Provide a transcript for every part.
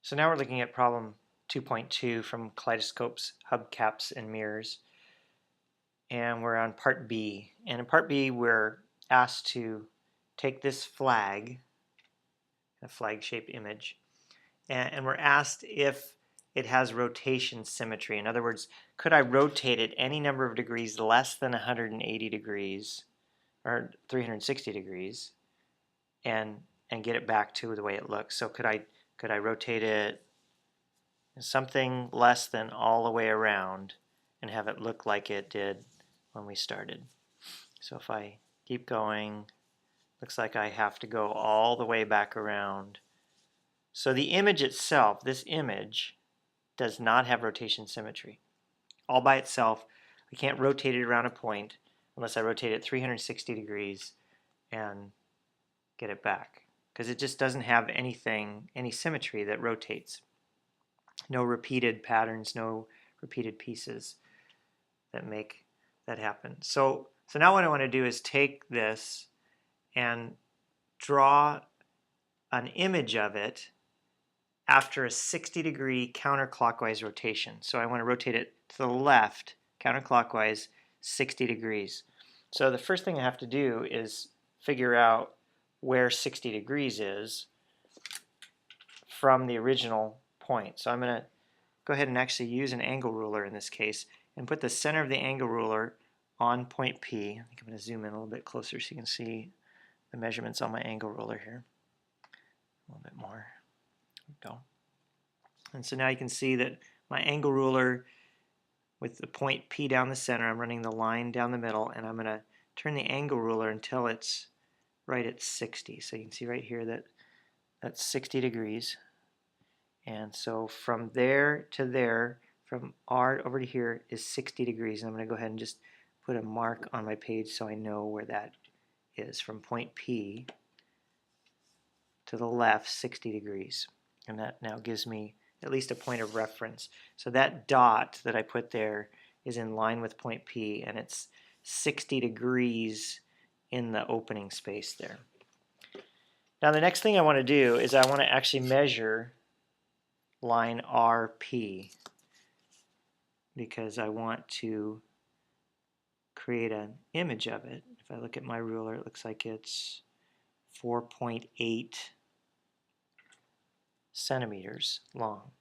So now we're looking at problem 2.2 from kaleidoscopes, hubcaps, and mirrors. And we're on part B. And in part B, we're asked to take this flag, a flag-shaped image, and we're asked if it has rotation symmetry. In other words, could I rotate it any number of degrees less than 180 degrees or 360 degrees and get it back to the way it looks? So could I rotate it something less than all the way around and have it look like it did when we started? So if I keep going, looks like I have to go all the way back around. So the image itself, this image, does not have rotation symmetry. All by itself, I can't rotate it around a point unless I rotate it 360 degrees and get it back, because it just doesn't have any symmetry that rotates. No repeated patterns, no repeated pieces that make that happen. So now what I want to do is take this and draw an image of it after a 60-degree counterclockwise rotation. So I want to rotate it to the left counterclockwise 60 degrees. So the first thing I have to do is figure out where 60 degrees is from the original point. So I'm going to go ahead and actually use an angle ruler in this case and put the center of the angle ruler on point P. I think I'm going to zoom in a little bit closer so you can see the measurements on my angle ruler here. A little bit more. There we go. And so now you can see that my angle ruler with the point P down the center, I'm running the line down the middle, and I'm going to turn the angle ruler until it's right at 60. So you can see right here that that's 60 degrees. And so from there to there, from R over to here is 60 degrees. And I'm going to go ahead and just put a mark on my page so I know where that is. From point P to the left, 60 degrees. And that now gives me at least a point of reference. So that dot that I put there is in line with point P, and it's 60 degrees in the opening space there. Now the next thing I want to do is I want to actually measure line RP, because I want to create an image of it. If I look at my ruler, it looks like it's 4.8 centimeters long.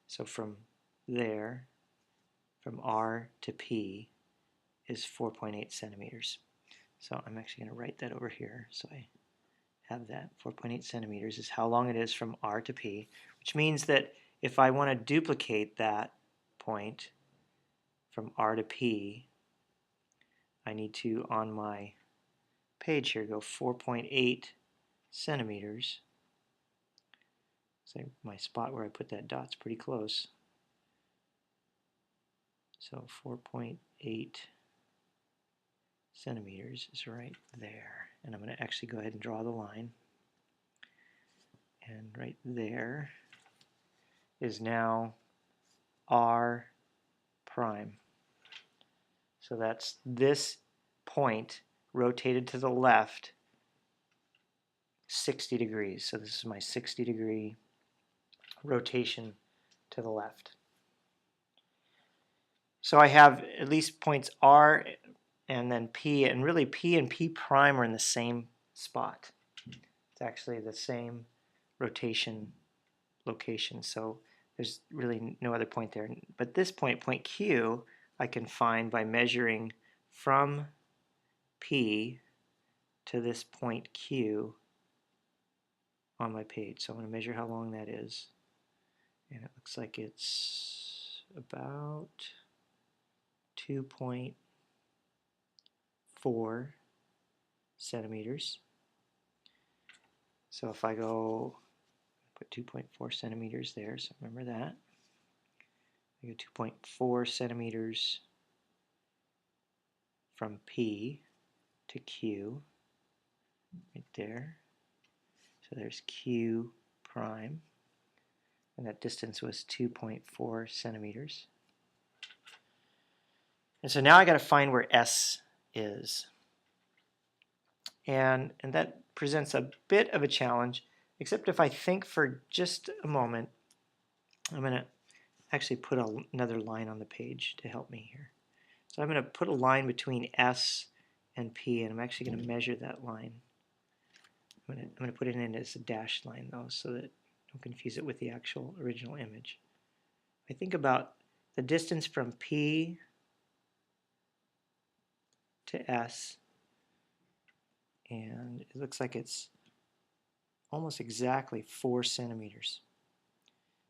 So from there, from R to P is 4.8 centimeters. So I'm actually going to write that over here so I have that. 4.8 centimeters is how long it is from R to P, which means that if I want to duplicate that point from R to P, I need to, on my page here, go 4.8 centimeters. So my spot where I put that dot's pretty close. So 4.8 centimeters is right there. And I'm going to actually go ahead and draw the line. And right there is now R prime. So that's this point rotated to the left 60 degrees. So this is my 60-degree rotation to the left. So I have at least points R and then P, and really P and P prime are in the same spot. It's actually the same rotation location, so there's really no other point there. But this point, point Q, I can find by measuring from P to this point Q on my page. So I'm going to measure how long that is, and it looks like it's about 2.4 centimeters. So if I go put 2.4 centimeters there, so remember that. I go 2.4 centimeters from P to Q, right there. So there's Q prime, and that distance was 2.4 centimeters. And so now I got to find where S is. And that presents a bit of a challenge, except if I think for just a moment I'm going to actually put another line on the page to help me here. So I'm going to put a line between S and P, and I'm actually going to measure that line. I'm going to put it in as a dashed line, though, so that don't confuse it with the actual original image. I think about the distance from P to S, and it looks like it's almost exactly 4 centimeters.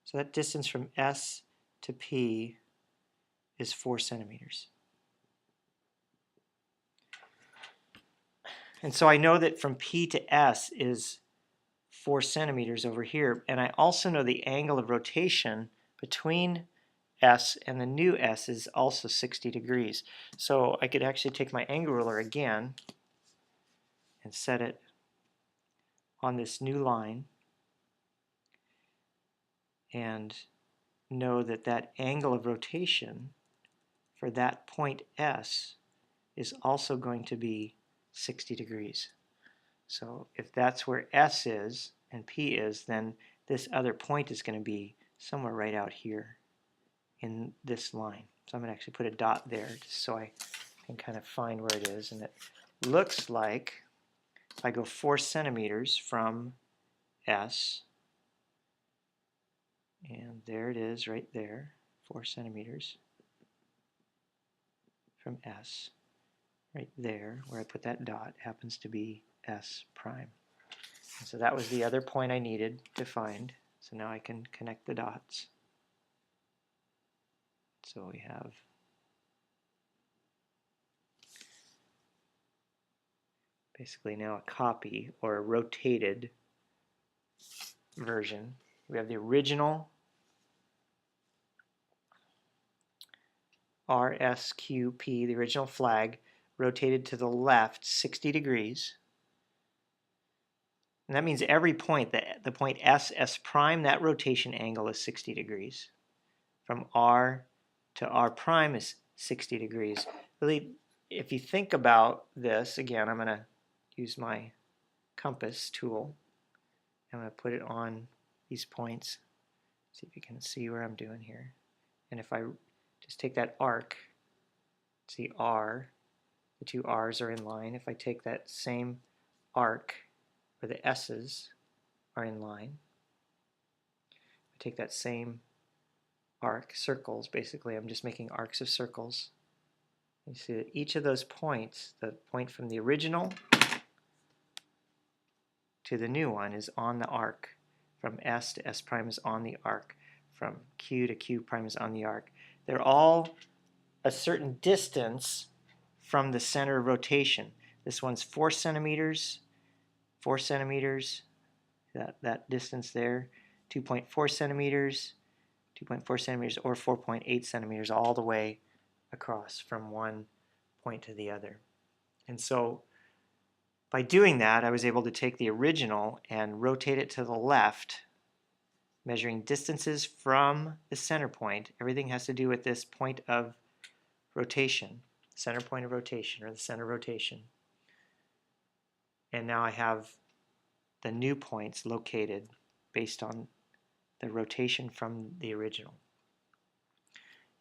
So that distance from S to P is 4 centimeters. And so I know that from P to S is 4 centimeters over here, and I also know the angle of rotation between S and the new S is also 60 degrees. So I could actually take my angle ruler again and set it on this new line and know that that angle of rotation for that point S is also going to be 60 degrees. So if that's where S is and P is, then this other point is going to be somewhere right out here in this line. So I'm going to actually put a dot there just so I can kind of find where it is. And it looks like if I go 4 centimeters from S, and there it is right there, 4 centimeters from S. Right there, where I put that dot, happens to be S prime. And so that was the other point I needed to find. So now I can connect the dots. So we have basically now a copy or a rotated version. We have the original RSQP, the original flag, rotated to the left 60 degrees. And that means every point, the point S, S prime, that rotation angle is 60 degrees. From R to R prime is 60 degrees. Really, if you think about this, again, I'm going to use my compass tool. I'm going to put it on these points. See if you can see where I'm doing here. And if I just take that arc, see R, the two R's are in line. If I take that same arc where the S's are in line, I take that same arc, circles basically, I'm just making arcs of circles. You see that each of those points, the point from the original to the new one is on the arc. From S to S prime is on the arc. From Q to Q prime is on the arc. They're all a certain distance from the center of rotation. This one's 4 centimeters, 4 centimeters, that distance there, 2.4 centimeters, 2.4 centimeters, or 4.8 centimeters, all the way across from one point to the other. And so by doing that, I was able to take the original and rotate it to the left, measuring distances from the center point. Everything has to do with this point of rotation, center point of rotation, or the center of rotation. And now I have the new points located based on the rotation from the original.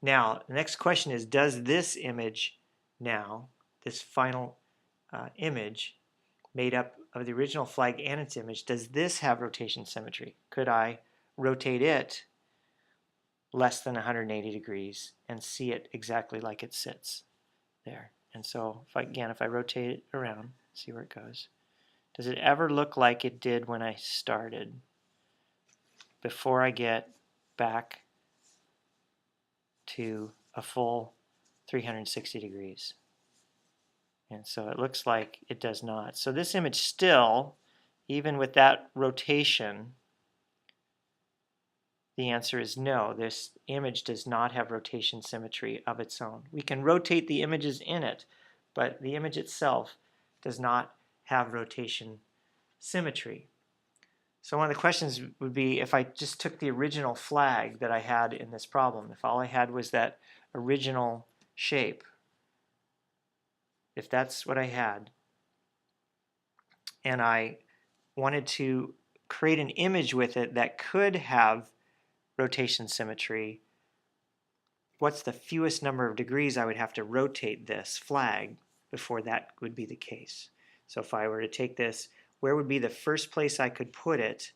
Now, the next question is, does this image now, this final image made up of the original flag and its image, does this have rotation symmetry? Could I rotate it less than 180 degrees and see it exactly like it sits there? And so, if I rotate it around, see where it goes. Does it ever look like it did when I started, before I get back to a full 360 degrees? And so it looks like it does not. So this image still, even with that rotation, the answer is no. This image does not have rotation symmetry of its own. We can rotate the images in it, but the image itself does not have rotation symmetry. So one of the questions would be, if I just took the original flag that I had in this problem, if all I had was that original shape, if that's what I had, and I wanted to create an image with it that could have rotation symmetry, what's the fewest number of degrees I would have to rotate this flag before that would be the case. So if I were to take this, where would be the first place I could put it,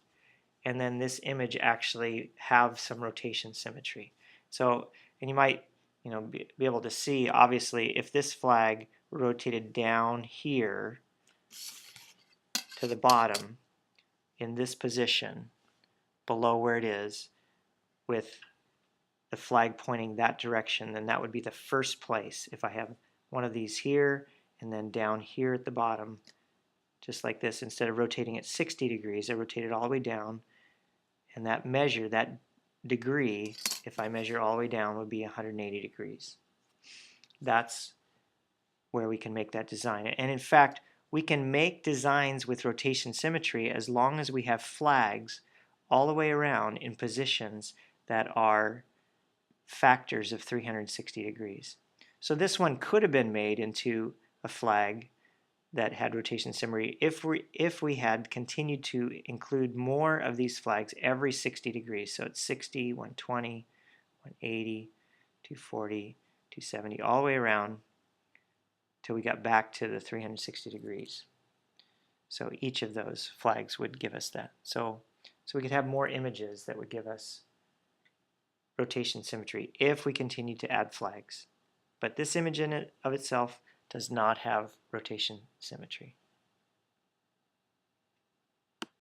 and then this image actually have some rotation symmetry. So, and you might be able to see, obviously, if this flag rotated down here to the bottom in this position below where it is with the flag pointing that direction, then that would be the first place. If I have one of these here and then down here at the bottom, just like this, instead of rotating at 60 degrees, I rotate it all the way down, and that measure, that degree, if I measure all the way down, would be 180 degrees. That's where we can make that design. And in fact, we can make designs with rotation symmetry as long as we have flags all the way around in positions that are factors of 360 degrees. So this one could have been made into a flag that had rotation symmetry if we had continued to include more of these flags every 60 degrees. So it's 60, 120, 180, 240, 270, all the way around till we got back to the 360 degrees. So each of those flags would give us that. So we could have more images that would give us rotation symmetry if we continue to add flags. But this image in it of itself does not have rotation symmetry.